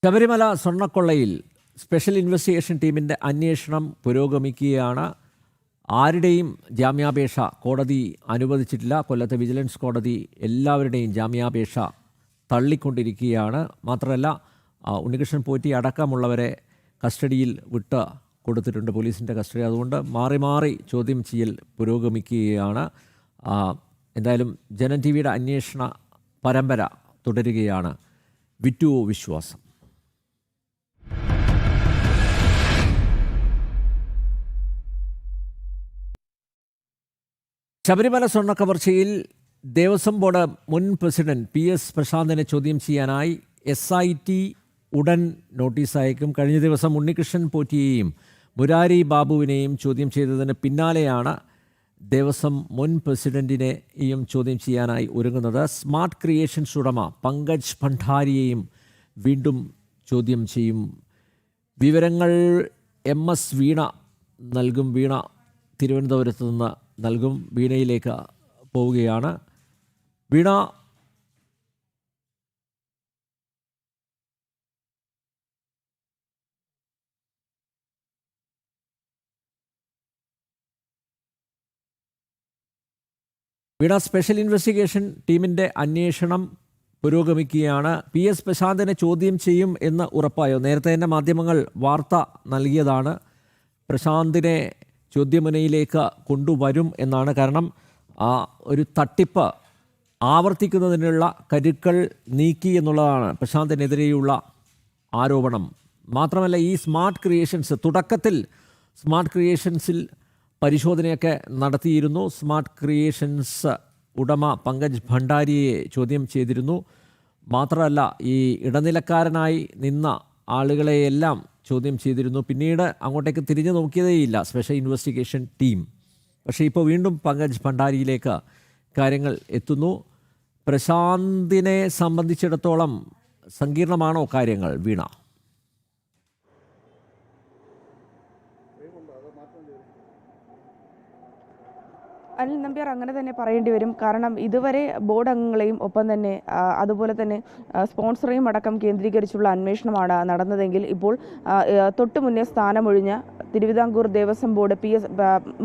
Sabarimala സ്വർണ്ണക്കൊള്ളയിൽ special investigation ടീമിൻ്റെ അന്വേഷണം പുരോഗമിക്കുകയാണ്. ആരുടെയും ജാമ്യാപേക്ഷ കോടതി അനുവദിച്ചിട്ടില്ല. കൊല്ലത്തെ വിജിലൻസ് കോടതി എല്ലാവരുടെയും ജാമ്യാപേക്ഷ തള്ളിക്കൊണ്ടിരിക്കുകയാണ്. മാത്രമല്ല, ഉണ്ണികൃഷ്ണൻ പോറ്റി അടക്കമുള്ളവരെ കസ്റ്റഡിയിൽ വിട്ട് കൊടുത്തിട്ടുണ്ട്, പോലീസിൻ്റെ കസ്റ്റഡി. അതുകൊണ്ട് മാറി മാറി ചോദ്യം ചെയ്യൽ പുരോഗമിക്കുകയാണ്. എന്തായാലും ജനം ടി വിയുടെ അന്വേഷണ പരമ്പര തുടരുകയാണ്. വിറ്റുവോ വിശ്വാസം? ശബരിമല സ്വർണ്ണക്കവർച്ചയിൽ ദേവസ്വം ബോർഡ് മുൻ പ്രസിഡന്റ് PS പ്രശാന്തിനെ ചോദ്യം ചെയ്യാനായി SIT ഉടൻ നോട്ടീസ് അയക്കും. കഴിഞ്ഞ ദിവസം ഉണ്ണികൃഷ്ണൻ പോറ്റിയെയും മുരാരി ബാബുവിനെയും ചോദ്യം ചെയ്തതിന് പിന്നാലെയാണ് ദേവസ്വം മുൻ പ്രസിഡന്റിനെയും ചോദ്യം ചെയ്യാനായി ഒരുങ്ങുന്നത്. സ്മാർട്ട് ക്രിയേഷൻസ് ഉടമ പങ്കജ് ഭണ്ഡാരിയെയും വീണ്ടും ചോദ്യം ചെയ്യും. വിവരങ്ങൾ MS വീണ നൽകും. വീണ തിരുവനന്തപുരത്ത് നിന്ന് നൽകും. വീണയിലേക്ക് പോവുകയാണ്. വീണ, സ്പെഷ്യൽ ഇൻവെസ്റ്റിഗേഷൻ ടീമിൻ്റെ അന്വേഷണം പുരോഗമിക്കുകയാണ്. PS പ്രശാന്തിനെ ചോദ്യം ചെയ്യും എന്ന് ഉറപ്പായോ? നേരത്തെ തന്നെ മാധ്യമങ്ങൾ വാർത്ത നൽകിയതാണ്. പ്രശാന്തിനെ ചോദ്യമുനയിലേക്ക് കൊണ്ടുവരും എന്നാണ്. കാരണം ഒരു തട്ടിപ്പ് ആവർത്തിക്കുന്നതിനുള്ള കരുക്കൾ നീക്കി എന്നുള്ളതാണ് പ്രശാന്തിനെതിരെയുള്ള ആരോപണം. മാത്രമല്ല, ഈ സ്മാർട്ട് ക്രിയേഷൻസ്, തുടക്കത്തിൽ സ്മാർട്ട് ക്രിയേഷൻസിൽ പരിശോധനയൊക്കെ നടത്തിയിരുന്നു. സ്മാർട്ട് ക്രിയേഷൻസ് ഉടമ പങ്കജ് ഭണ്ഡാരിയെ ചോദ്യം ചെയ്തിരുന്നു. മാത്രമല്ല, ഈ ഇടനിലക്കാരനായി നിന്ന ആളുകളെയെല്ലാം ചോദ്യം ചെയ്തിരുന്നു. പിന്നീട് അങ്ങോട്ടേക്ക് തിരിഞ്ഞു നോക്കിയതേയില്ല സ്പെഷ്യൽ ഇൻവെസ്റ്റിഗേഷൻ ടീം. പക്ഷേ ഇപ്പോൾ വീണ്ടും പങ്കജ് ഭണ്ഡാരിയിലേക്ക് കാര്യങ്ങൾ എത്തുന്നു. പ്രശാന്തിനെ സംബന്ധിച്ചിടത്തോളം സങ്കീർണമാണോ കാര്യങ്ങൾ, വീണ? അനിൽ നമ്പ്യാർ, അങ്ങനെ തന്നെ പറയേണ്ടി വരും. കാരണം ഇതുവരെ ബോർഡ് അംഗങ്ങളെയും ഒപ്പം തന്നെ അതുപോലെ തന്നെ സ്പോൺസറെയും അടക്കം കേന്ദ്രീകരിച്ചുള്ള അന്വേഷണമാണ് നടന്നതെങ്കിൽ ഇപ്പോൾ തൊട്ടു മുന്നേ സ്ഥാനമൊഴിഞ്ഞ തിരുവിതാംകൂർ ദേവസ്വം ബോർഡ്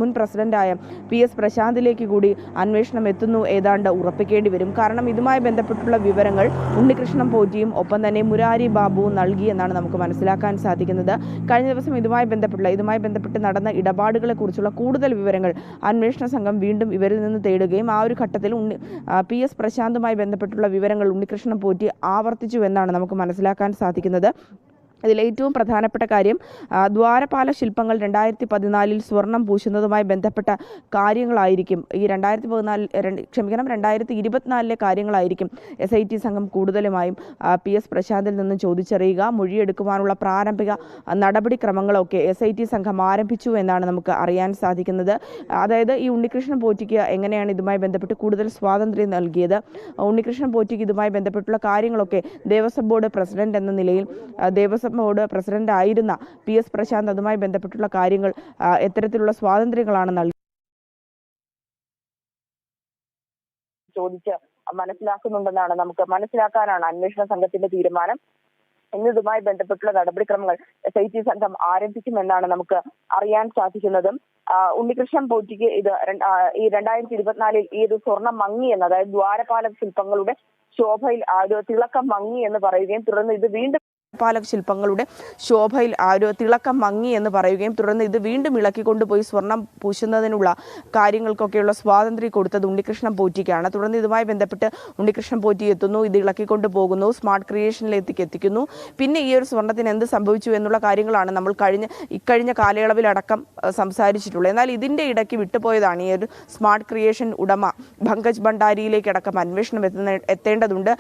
മുൻ പ്രസിഡന്റായ PS പ്രശാന്തിലേക്ക് കൂടി അന്വേഷണം എത്തുന്നു ഏതാണ്ട് ഉറപ്പിക്കേണ്ടി വരും. കാരണം ഇതുമായി ബന്ധപ്പെട്ടുള്ള വിവരങ്ങൾ ഉണ്ണികൃഷ്ണൻ പോറ്റിയും ഒപ്പം തന്നെ മുരാരി ബാബുവും നൽകിയെന്നാണ് നമുക്ക് മനസ്സിലാക്കാൻ സാധിക്കുന്നത്. കഴിഞ്ഞ ദിവസം ഇതുമായി ബന്ധപ്പെട്ട് നടന്ന ഇടപാടുകളെക്കുറിച്ചുള്ള കൂടുതൽ വിവരങ്ങൾ അന്വേഷണ സംഘം വീണ്ടും ഇവരിൽ നിന്ന് തേടുകയും ആ ഒരു ഘട്ടത്തിൽ PS പ്രശാന്തുമായി ബന്ധപ്പെട്ടുള്ള വിവരങ്ങൾ ഉണ്ണികൃഷ്ണൻ പോറ്റി ആവർത്തിച്ചു എന്നാണ് നമുക്ക് മനസ്സിലാക്കാൻ സാധിക്കുന്നത്. അതിൽ ഏറ്റവും പ്രധാനപ്പെട്ട കാര്യം ദ്വാരപാല ശില്പങ്ങൾ 2014 സ്വർണം പൂശുന്നതുമായി ബന്ധപ്പെട്ട കാര്യങ്ങളായിരിക്കും. ഈ 2024 കാര്യങ്ങളായിരിക്കും SIT സംഘം കൂടുതലുമായും PS പ്രശാന്തിൽ നിന്നും ചോദിച്ചറിയുക. മൊഴിയെടുക്കുവാനുള്ള പ്രാരംഭിക നടപടിക്രമങ്ങളൊക്കെ SIT സംഘം ആരംഭിച്ചു എന്നാണ് നമുക്ക് അറിയാൻ സാധിക്കുന്നത്. അതായത് ഈ ഉണ്ണികൃഷ്ണൻ പോറ്റിക്ക് എങ്ങനെയാണ് ഇതുമായി ബന്ധപ്പെട്ട് കൂടുതൽ സ്വാതന്ത്ര്യം നൽകിയത്, ഉണ്ണികൃഷ്ണൻ പോറ്റിക്ക് ഇതുമായി ബന്ധപ്പെട്ടുള്ള കാര്യങ്ങളൊക്കെ ദേവസ്വം ബോർഡ് പ്രസിഡന്റ് എന്ന നിലയിൽ ദേവസ്വം ബോർഡ് പ്രസിഡന്റ് ആയിരുന്ന PS പ്രശാന്ത് അതുമായി ബന്ധപ്പെട്ടുള്ള കാര്യങ്ങൾ എത്തരത്തിലുള്ള സ്വാതന്ത്ര്യങ്ങളാണ് ചോദിച്ച് മനസ്സിലാക്കുന്നുണ്ടെന്നാണ് നമുക്ക് മനസ്സിലാക്കാനാണ് അന്വേഷണ സംഘത്തിന്റെ തീരുമാനം. ഇതുമായി ബന്ധപ്പെട്ടുള്ള നടപടിക്രമങ്ങൾ SIT സംഘം ആരംഭിക്കുമെന്നാണ് നമുക്ക് അറിയാൻ സാധിക്കുന്നതും. ഉണ്ണികൃഷ്ണൻ പോറ്റിക്ക് ഇത് ഈ 2024 ഈ ഒരു സ്വർണം മങ്ങി എന്ന്, അതായത് ദ്വാരപാല ശില്പങ്ങളുടെ ശോഭയിൽ തിളക്കം മങ്ങി എന്ന് പറയുകയും തുടർന്ന് ഇത് വീണ്ടും പാലക ശില്പങ്ങളുടെ ശോഭയിൽ തിളക്കം മങ്ങി എന്ന് പറയുകയും തുടർന്ന് ഇത് വീണ്ടും ഇളക്കിക്കൊണ്ടുപോയി സ്വർണം പൂശുന്നതിനുള്ള കാര്യങ്ങൾക്കൊക്കെയുള്ള സ്വാതന്ത്ര്യം കൊടുത്തത് ഉണ്ണികൃഷ്ണൻ പോറ്റിക്കാണ്. തുടർന്ന് ഇതുമായി ബന്ധപ്പെട്ട് ഉണ്ണികൃഷ്ണൻ പോറ്റി എത്തുന്നു, ഇത് ഇളക്കിക്കൊണ്ട് പോകുന്നു, സ്മാർട്ട് ക്രിയേഷനിലേക്ക് എത്തിക്കുന്നു. പിന്നെ ഈ ഒരു സ്വർണത്തിന് എന്ത് സംഭവിച്ചു എന്നുള്ള കാര്യങ്ങളാണ് നമ്മൾ ഇക്കഴിഞ്ഞ കാലയളവിലടക്കം സംസാരിച്ചിട്ടുള്ളത്. എന്നാൽ ഇതിൻ്റെ ഇടയ്ക്ക് വിട്ടുപോയതാണ് ഈ ഒരു സ്മാർട്ട് ക്രിയേഷൻ ഉടമ പങ്കജ് ഭണ്ഡാരിയിലേക്ക് അടക്കം അന്വേഷണം എത്തേണ്ടതുണ്ട്.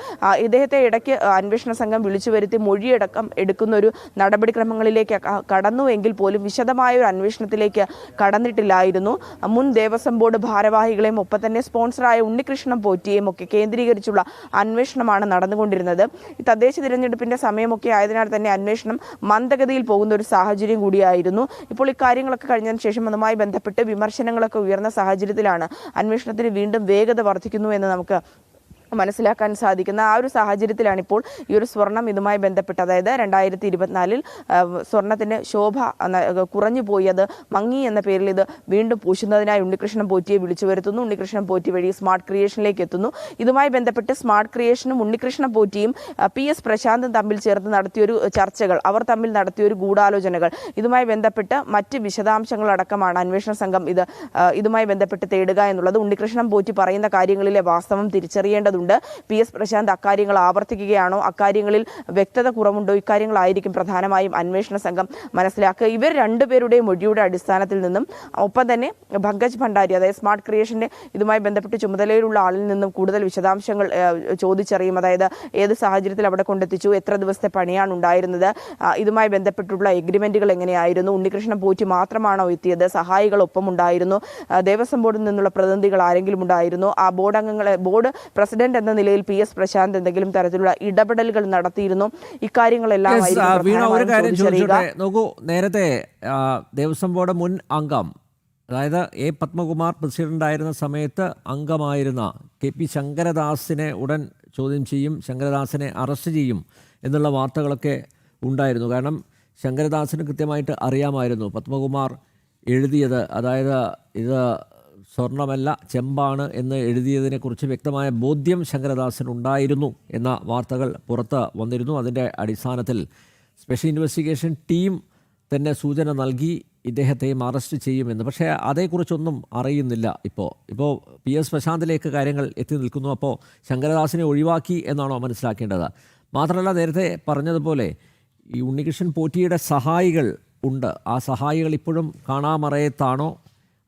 ഇദ്ദേഹത്തെ ഇടയ്ക്ക് അന്വേഷണ സംഘം വിളിച്ചു വരുത്തി മൊഴിയെടുക്കും എടുക്കുന്ന ഒരു നടപടിക്രമങ്ങളിലേക്ക് കടന്നുവെങ്കിൽ പോലും വിശദമായ ഒരു അന്വേഷണത്തിലേക്ക് കടന്നിട്ടില്ലായിരുന്നു. മുൻ ദേവസ്വം ബോർഡ് ഭാരവാഹികളെയും ഒപ്പം തന്നെ സ്പോൺസറായ ഉണ്ണികൃഷ്ണൻ പോറ്റിയെയും ഒക്കെ കേന്ദ്രീകരിച്ചുള്ള അന്വേഷണമാണ് നടന്നുകൊണ്ടിരുന്നത്. ഈ തദ്ദേശ തിരഞ്ഞെടുപ്പിന്റെ സമയമൊക്കെ ആയതിനാൽ തന്നെ അന്വേഷണം മന്ദഗതിയിൽ പോകുന്ന ഒരു സാഹചര്യം കൂടിയായിരുന്നു. ഇപ്പോൾ ഇക്കാര്യങ്ങളൊക്കെ കഴിഞ്ഞതിന് ശേഷം അതുമായി ബന്ധപ്പെട്ട് വിമർശനങ്ങളൊക്കെ ഉയർന്ന സാഹചര്യത്തിലാണ് അന്വേഷണത്തിന് വീണ്ടും വേഗത വർദ്ധിക്കുന്നു എന്ന് നമുക്ക് മനസ്സിലാക്കാൻ സാധിക്കുന്ന ആ ഒരു സാഹചര്യത്തിലാണ് ഇപ്പോൾ ഈ ഒരു സ്വർണം ഇതുമായി ബന്ധപ്പെട്ട്, അതായത് 2024 സ്വർണത്തിന് ശോഭ കുറഞ്ഞു പോയി, അത് മങ്ങി എന്ന പേരിൽ ഇത് വീണ്ടും പൂശുന്നതിനായി ഉണ്ണികൃഷ്ണൻ പോറ്റിയെ വിളിച്ചു വരുത്തുന്നു. ഉണ്ണികൃഷ്ണൻ പോറ്റി വഴി സ്മാർട്ട് ക്രിയേഷനിലേക്ക് എത്തുന്നു. ഇതുമായി ബന്ധപ്പെട്ട് സ്മാർട്ട് ക്രിയേഷനും ഉണ്ണികൃഷ്ണൻ പോറ്റിയും PS പ്രശാന്തും തമ്മിൽ ചേർന്ന് നടത്തിയൊരു ചർച്ചകൾ, അവർ തമ്മിൽ നടത്തിയൊരു ഗൂഢാലോചനകൾ, ഇതുമായി ബന്ധപ്പെട്ട് മറ്റ് വിശദാംശങ്ങളടക്കമാണ് അന്വേഷണ സംഘം ഇതുമായി ബന്ധപ്പെട്ട് തേടുക എന്നുള്ളത്. ഉണ്ണികൃഷ്ണൻ പോറ്റി പറയുന്ന കാര്യങ്ങളിലെ വാസ്തവം തിരിച്ചറിയേണ്ടതുണ്ട്. PS പ്രശാന്ത് അക്കാര്യങ്ങൾ ആവർത്തിക്കുകയാണോ, അക്കാര്യങ്ങളിൽ വ്യക്തത കുറവുണ്ടോ, ഇക്കാര്യങ്ങളായിരിക്കും പ്രധാനമായും അന്വേഷണ സംഘം മനസ്സിലാക്കുക. ഇവർ രണ്ടുപേരുടെയും മൊഴിയുടെ അടിസ്ഥാനത്തിൽ നിന്നും ഒപ്പം തന്നെ പങ്കജ് ഭണ്ഡാരി, അതായത് സ്മാർട്ട് ക്രിയേഷന്റെ ഇതുമായി ബന്ധപ്പെട്ട് ചുമതലയിലുള്ള ആളിൽ നിന്നും കൂടുതൽ വിശദാംശങ്ങൾ ചോദിച്ചറിയും. അതായത് ഏത് സാഹചര്യത്തിൽ അവിടെ കൊണ്ടെത്തിച്ചു, എത്ര ദിവസത്തെ പണിയാണ് ഉണ്ടായിരുന്നത്, ഇതുമായി ബന്ധപ്പെട്ടുള്ള എഗ്രിമെന്റുകൾ എങ്ങനെയായിരുന്നു, ഉണ്ണികൃഷ്ണൻ പോറ്റി മാത്രമാണോ എത്തിയത്, സഹായികൾ ഒപ്പം ഉണ്ടായിരുന്നു, ദേവസ്വം ബോർഡിൽ നിന്നുള്ള പ്രതിനിധികൾ ആരെങ്കിലും ഉണ്ടായിരുന്നു, ആ ബോർഡ് അംഗങ്ങളെ, ബോർഡ് പ്രസിഡന്റ് എന്ന നിലയിൽ PS പ്രശാന്ത് എന്തെങ്കിലും തരത്തിലുള്ള ഇടപെടലുകൾ നടത്തിയിരുന്നു, ഇക്കാര്യങ്ങളെല്ലാം നോക്കൂ. നേരത്തെ ദേവസ്വം ബോർഡ് മുൻ അംഗം, അതായത് A പത്മകുമാർ പ്രസിഡന്റായിരുന്ന സമയത്ത് അംഗമായിരുന്ന KP ശങ്കരദാസിനെ ഉടൻ ചോദ്യം ചെയ്യും, ശങ്കരദാസിനെ അറസ്റ്റ് ചെയ്യും എന്നുള്ള വാർത്തകളൊക്കെ ഉണ്ടായിരുന്നു. കാരണം ശങ്കരദാസിന് കൃത്യമായിട്ട് അറിയാമായിരുന്നു പത്മകുമാർ എഴുതിയത്, അതായത് ഇത് സ്വർണ്ണമല്ല ചെമ്പാണ് എന്ന് എഴുതിയതിനെക്കുറിച്ച് വ്യക്തമായ ബോധ്യം ശങ്കരദാസിനുണ്ടായിരുന്നു എന്ന വാർത്തകൾ പുറത്ത് വന്നിരുന്നു. അതിൻ്റെ അടിസ്ഥാനത്തിൽ സ്പെഷ്യൽ ഇൻവെസ്റ്റിഗേഷൻ ടീം തന്നെ സൂചന നൽകി ഇദ്ദേഹത്തെയും അറസ്റ്റ് ചെയ്യുമെന്ന്. പക്ഷേ അതേക്കുറിച്ചൊന്നും അറിയുന്നില്ല. ഇപ്പോൾ PS പ്രശാന്തിലേക്ക് കാര്യങ്ങൾ എത്തി നിൽക്കുന്നു. അപ്പോൾ ശങ്കരദാസിനെ ഒഴിവാക്കി എന്നാണോ മനസ്സിലാക്കേണ്ടത്? മാത്രമല്ല, നേരത്തെ പറഞ്ഞതുപോലെ ഈ ഉണ്ണികൃഷ്ണൻ പോറ്റിയുടെ സഹായികൾ ഉണ്ട്. ആ സഹായികൾ ഇപ്പോഴും കാണാമറയത്താണോ,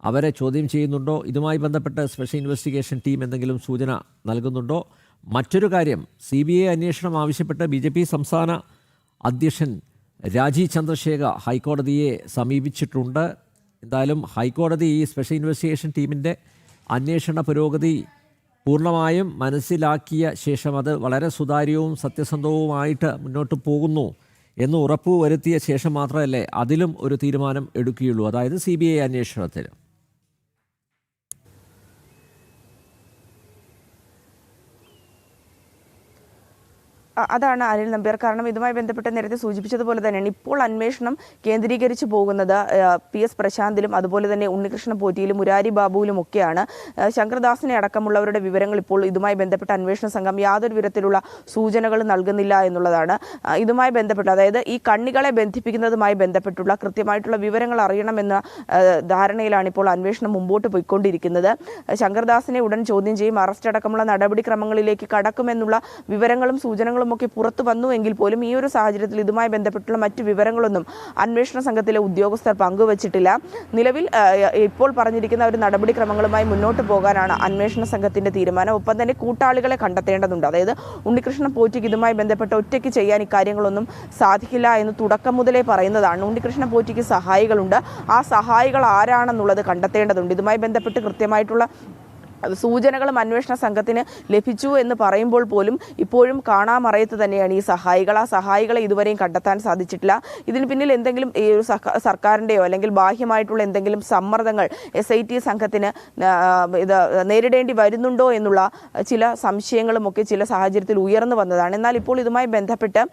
അവരെ ചോദ്യം ചെയ്യുന്നുണ്ടോ? ഇതുമായി ബന്ധപ്പെട്ട് സ്പെഷ്യൽ ഇൻവെസ്റ്റിഗേഷൻ ടീം എന്തെങ്കിലും സൂചന നൽകുന്നുണ്ടോ? മറ്റൊരു കാര്യം, CBI അന്വേഷണം ആവശ്യപ്പെട്ട് BJP സംസ്ഥാന അധ്യക്ഷൻ രാജീവ് ചന്ദ്രശേഖർ ഹൈക്കോടതിയെ സമീപിച്ചിട്ടുണ്ട്. എന്തായാലും ഹൈക്കോടതി ഈ സ്പെഷ്യൽ ഇൻവെസ്റ്റിഗേഷൻ ടീമിൻ്റെ അന്വേഷണ പുരോഗതി പൂർണ്ണമായും മനസ്സിലാക്കിയ ശേഷം അത് വളരെ സുതാര്യവും സത്യസന്ധവുമായിട്ട് മുന്നോട്ട് പോകുന്നു എന്ന് ഉറപ്പുവരുത്തിയ ശേഷം മാത്രമല്ലേ അതിലും ഒരു തീരുമാനം എടുക്കുകയുള്ളൂ, അതായത് CBI അന്വേഷണത്തിന്. അതാണ് അനിൽ നമ്പ്യാർ. കാരണം ഇതുമായി ബന്ധപ്പെട്ട് നേരത്തെ സൂചിപ്പിച്ചതുപോലെ തന്നെയാണ് ഇപ്പോൾ അന്വേഷണം കേന്ദ്രീകരിച്ചു പോകുന്നത് PS പ്രശാന്തിലും അതുപോലെ തന്നെ ഉണ്ണികൃഷ്ണൻ പോറ്റിയിലും മുരാരി ബാബുവിലും ഒക്കെയാണ്. ശങ്കർദാസിനെ അടക്കമുള്ളവരുടെ വിവരങ്ങൾ ഇപ്പോൾ ഇതുമായി ബന്ധപ്പെട്ട് അന്വേഷണ സംഘം യാതൊരു വിധത്തിലുള്ള സൂചനകൾ നൽകുന്നില്ല എന്നുള്ളതാണ്. ഇതുമായി ബന്ധപ്പെട്ട്, അതായത് ഈ കണ്ണികളെ ബന്ധിപ്പിക്കുന്നതുമായി ബന്ധപ്പെട്ടുള്ള കൃത്യമായിട്ടുള്ള വിവരങ്ങൾ അറിയണമെന്ന ധാരണയിലാണ് ഇപ്പോൾ അന്വേഷണം മുമ്പോട്ട് പോയിക്കൊണ്ടിരിക്കുന്നത്. ശങ്കർദാസിനെ ഉടൻ ചോദ്യം ചെയ്യും, അറസ്റ്റ് അടക്കമുള്ള നടപടിക്രമങ്ങളിലേക്ക് കടക്കുമെന്നുള്ള വിവരങ്ങളും സൂചനകളും ഒക്കെ പുറത്തു വന്നുവെങ്കിൽ പോലും ഈ ഒരു സാഹചര്യത്തിൽ ഇതുമായി ബന്ധപ്പെട്ടുള്ള മറ്റു വിവരങ്ങളൊന്നും അന്വേഷണ സംഘത്തിലെ ഉദ്യോഗസ്ഥർ പങ്കുവച്ചിട്ടില്ല. നിലവിൽ ഇപ്പോൾ പറഞ്ഞിരിക്കുന്ന ഒരു നടപടിക്രമങ്ങളുമായി മുന്നോട്ട് പോകാനാണ് അന്വേഷണ സംഘത്തിന്റെ തീരുമാനം. ഒപ്പം തന്നെ കൂട്ടാളികളെ കണ്ടെത്തേണ്ടതുണ്ട്. അതായത് ഉണ്ണികൃഷ്ണൻ പോറ്റിക്ക് ഇതുമായി ബന്ധപ്പെട്ട് ഒറ്റയ്ക്ക് ചെയ്യാൻ ഇക്കാര്യങ്ങളൊന്നും സാധിക്കില്ല എന്ന് തുടക്കം മുതലേ പറയുന്നതാണ്. ഉണ്ണികൃഷ്ണൻ പോറ്റിക്ക് സഹായികളുണ്ട്, ആ സഹായികൾ ആരാണെന്നുള്ളത് കണ്ടെത്തേണ്ടതുണ്ട്. ഇതുമായി ബന്ധപ്പെട്ട് കൃത്യമായിട്ടുള്ള സൂചനകളും അന്വേഷണ സംഘത്തിന് ലഭിച്ചു എന്ന് പറയുമ്പോൾ പോലും ഇപ്പോഴും കാണാമറയത്ത് തന്നെയാണ് ഈ സഹായികൾ. ആ സഹായികളെ ഇതുവരെയും കണ്ടെത്താൻ സാധിച്ചിട്ടില്ല. ഇതിന് പിന്നിൽ എന്തെങ്കിലും ഈ ഒരു സർക്കാരിൻ്റെയോ അല്ലെങ്കിൽ ബാഹ്യമായിട്ടുള്ള എന്തെങ്കിലും സമ്മർദ്ദങ്ങൾ SIT സംഘത്തിന് ഇത് നേരിടേണ്ടി വരുന്നുണ്ടോ എന്നുള്ള ചില സംശയങ്ങളുമൊക്കെ ചില സാഹചര്യത്തിൽ ഉയർന്നു വന്നതാണ്. എന്നാൽ ഇപ്പോൾ ഇതുമായി ബന്ധപ്പെട്ട്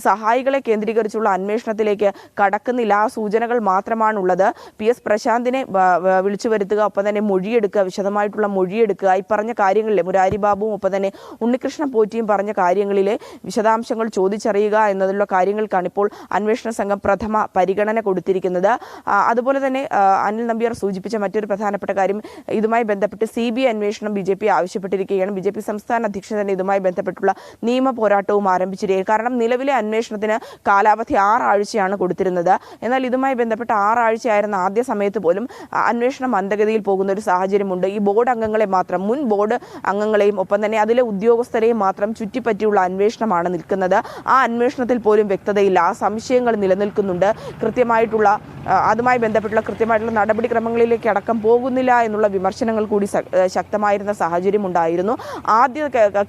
സഹായികളെ കേന്ദ്രീകരിച്ചുള്ള അന്വേഷണത്തിലേക്ക് കടക്കുന്നില്ല. ആ സൂചനകൾ മാത്രമാണുള്ളത്. PS പ്രശാന്തിനെ വിളിച്ചു വരുത്തുക, ഒപ്പം തന്നെ മൊഴിയെടുക്കുക, വിശദമായിട്ടുള്ള മൊഴിയെടുക്കുക, ഈ പറഞ്ഞ കാര്യങ്ങളിലെ മുരാരി ബാബുവും ഒപ്പം തന്നെ ഉണ്ണികൃഷ്ണൻ പോറ്റിയും പറഞ്ഞ കാര്യങ്ങളിലെ വിശദാംശങ്ങൾ ചോദിച്ചറിയുക എന്നതിലുള്ള കാര്യങ്ങൾക്കാണ് ഇപ്പോൾ അന്വേഷണ സംഘം പ്രഥമ പരിഗണന കൊടുത്തിരിക്കുന്നത്. അതുപോലെ തന്നെ അനിൽ നമ്പ്യാർ സൂചിപ്പിച്ച മറ്റൊരു പ്രധാനപ്പെട്ട കാര്യം, ഇതുമായി ബന്ധപ്പെട്ട് CBI അന്വേഷണം BJP ആവശ്യപ്പെട്ടിരിക്കുകയാണ്. BJP സംസ്ഥാന അധ്യക്ഷൻ തന്നെ ഇതുമായി ബന്ധപ്പെട്ടുള്ള നിയമ പോരാട്ടവും ആരംഭിച്ചിരിക്കുകയാണ്. കാരണം നിലവിലെ അന്വേഷണത്തിന് കാലാവധി 6 ആഴ്ചയാണ് കൊടുത്തിരുന്നത്. എന്നാൽ ഇതുമായി ബന്ധപ്പെട്ട് 6 ആഴ്ചയായിരുന്ന ആദ്യ സമയത്ത് പോലും അന്വേഷണം മന്ദഗതിയിൽ പോകുന്ന ഒരു സാഹചര്യമുണ്ട്. ഈ ബോർഡ് അംഗങ്ങളെ മാത്രം, മുൻ ബോർഡ് അംഗങ്ങളെയും ഒപ്പം തന്നെ അതിലെ ഉദ്യോഗസ്ഥരെയും മാത്രം ചുറ്റിപ്പറ്റിയുള്ള അന്വേഷണമാണ് നിൽക്കുന്നത്. ആ അന്വേഷണത്തിൽ പോലും വ്യക്തതയില്ല, ആ സംശയങ്ങൾ നിലനിൽക്കുന്നുണ്ട്. കൃത്യമായിട്ടുള്ള അതുമായി ബന്ധപ്പെട്ടുള്ള കൃത്യമായിട്ടുള്ള നടപടിക്രമങ്ങളിലേക്ക് അടക്കം പോകുന്നില്ല എന്നുള്ള വിമർശനങ്ങൾ കൂടി ശക്തമായിരുന്ന സാഹചര്യം ഉണ്ടായിരുന്നു.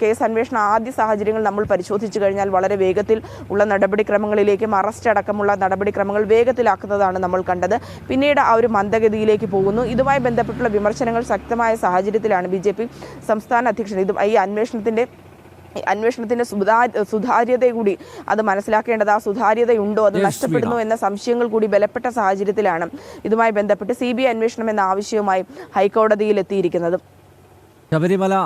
കേസ് അന്വേഷണ ആദ്യ സാഹചര്യങ്ങൾ നമ്മൾ പരിശോധിച്ചു കഴിഞ്ഞാൽ വളരെ വേഗത്തിൽ ഉള്ള നടപടിക്രമങ്ങളിലേക്കും അറസ്റ്റ് അടക്കമുള്ള നടപടിക്രമങ്ങൾ വേഗത്തിലാക്കുന്നതാണ് നമ്മൾ കണ്ടത്. പിന്നീട് ആ ഒരു മന്ദഗതിയിലേക്ക് പോകുന്നു. ഇതുമായി ബന്ധപ്പെട്ടുള്ള വിമർശനങ്ങൾ ശക്തമായ സാഹചര്യത്തിലാണ് BJP സംസ്ഥാന അധ്യക്ഷൻ ഈ അന്വേഷണത്തിന്റെ സുതാര്യത കൂടി അത് മനസ്സിലാക്കേണ്ടത്. ആ സുതാര്യതയുണ്ടോ, അത് നഷ്ടപ്പെടുന്നു എന്ന സംശയങ്ങൾ കൂടി ബലപ്പെട്ട സാഹചര്യത്തിലാണ് ഇതുമായി ബന്ധപ്പെട്ട് CBI അന്വേഷണം എന്ന ആവശ്യവുമായി ഹൈക്കോടതിയിൽ എത്തിയിരിക്കുന്നത്. ശബരിമല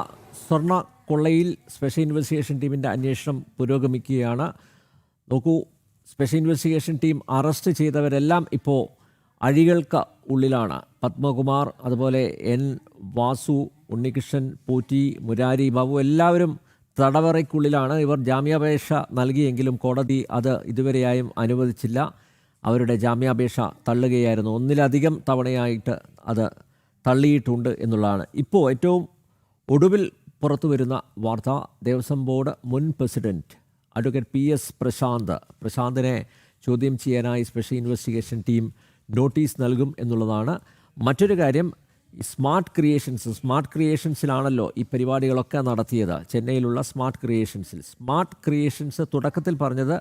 സ്വർണ്ണ കൊള്ളയിൽ സ്പെഷ്യൽ ഇൻവെസ്റ്റിഗേഷൻ ടീമിൻ്റെ അന്വേഷണം പുരോഗമിക്കുകയാണ്. നോക്കൂ, സ്പെഷ്യൽ ഇൻവെസ്റ്റിഗേഷൻ ടീം അറസ്റ്റ് ചെയ്തവരെല്ലാം ഇപ്പോൾ അഴികൾക്ക് ഉള്ളിലാണ്. പത്മകുമാർ, അതുപോലെ N. വാസു, ഉണ്ണികൃഷ്ണൻ പോറ്റി, മുരാരി ബാബു എല്ലാവരും തടവറയ്ക്കുള്ളിലാണ്. ഇവർ ജാമ്യാപേക്ഷ നൽകിയെങ്കിലും കോടതി അത് ഇതുവരെയായും അനുവദിച്ചില്ല. അവരുടെ ജാമ്യാപേക്ഷ തള്ളുകയായിരുന്നു. ഒന്നിലധികം തവണയായിട്ട് അത് തള്ളിയിട്ടുണ്ട് എന്നുള്ളതാണ് ഇപ്പോൾ ഏറ്റവും ഒടുവിൽ പുറത്തു വരുന്ന വാർത്ത. ദേവസ്വം ബോർഡ് മുൻ പ്രസിഡന്റ് അഡ്വക്കേറ്റ് PS പ്രശാന്തിനെ ചോദ്യം ചെയ്യാനായി സ്പെഷ്യൽ ഇൻവെസ്റ്റിഗേഷൻ ടീം നോട്ടീസ് നൽകും എന്നുള്ളതാണ്. മറ്റൊരു കാര്യം, സ്മാർട്ട് ക്രിയേഷൻസിലാണല്ലോ ഈ പരിപാടികളൊക്കെ നടത്തിയത്. ചെന്നൈയിലുള്ള സ്മാർട്ട് ക്രിയേഷൻസ് തുടക്കത്തിൽ പറഞ്ഞത്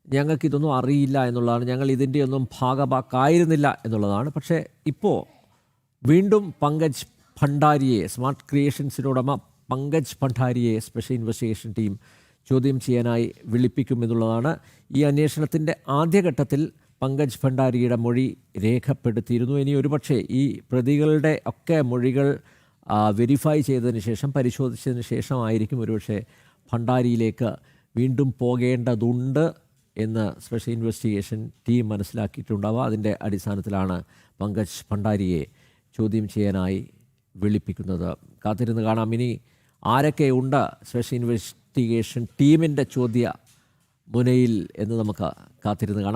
ഞങ്ങൾക്കിതൊന്നും അറിയില്ല എന്നുള്ളതാണ്, ഞങ്ങൾ ഇതിൻ്റെയൊന്നും ഭാഗമാക്കായിരുന്നില്ല എന്നുള്ളതാണ്. പക്ഷേ ഇപ്പോൾ വീണ്ടും പങ്കജ് ഭണ്ഡാരിയെ, സ്മാർട്ട് ക്രിയേഷൻസിനുടമ പങ്കജ് ഭണ്ഡാരിയെ സ്പെഷ്യൽ ഇൻവെസ്റ്റിഗേഷൻ ടീം ചോദ്യം ചെയ്യാനായി വിളിപ്പിക്കുമെന്നുള്ളതാണ്. ഈ അന്വേഷണത്തിൻ്റെ ആദ്യഘട്ടത്തിൽ പങ്കജ് ഭണ്ഡാരിയുടെ മൊഴി രേഖപ്പെടുത്തിയിരുന്നു. ഇനി ഒരുപക്ഷെ ഈ പ്രതികളുടെ ഒക്കെ മൊഴികൾ വെരിഫൈ ചെയ്തതിന് ശേഷം, പരിശോധിച്ചതിന് ശേഷമായിരിക്കും ഒരുപക്ഷെ ഭണ്ഡാരിയിലേക്ക് വീണ്ടും പോകേണ്ടതുണ്ട് എന്ന് സ്പെഷ്യൽ ഇൻവെസ്റ്റിഗേഷൻ ടീം മനസ്സിലാക്കിയിട്ടുണ്ടാവുക. അതിൻ്റെ അടിസ്ഥാനത്തിലാണ് പങ്കജ് ഭണ്ഡാരിയെ ചോദ്യം ചെയ്യാനായി വിളിപ്പിക്കുന്നത്. കാത്തിരുന്ന് കാണാം ഇനി ആരൊക്കെ ഉണ്ട് സ്പെഷ്യൽ ഇൻവെസ്റ്റിഗേഷൻ ടീമിൻ്റെ ചോദ്യ മുനയിൽ എന്ന് നമുക്ക് കാത്തിരുന്ന് കാണാം.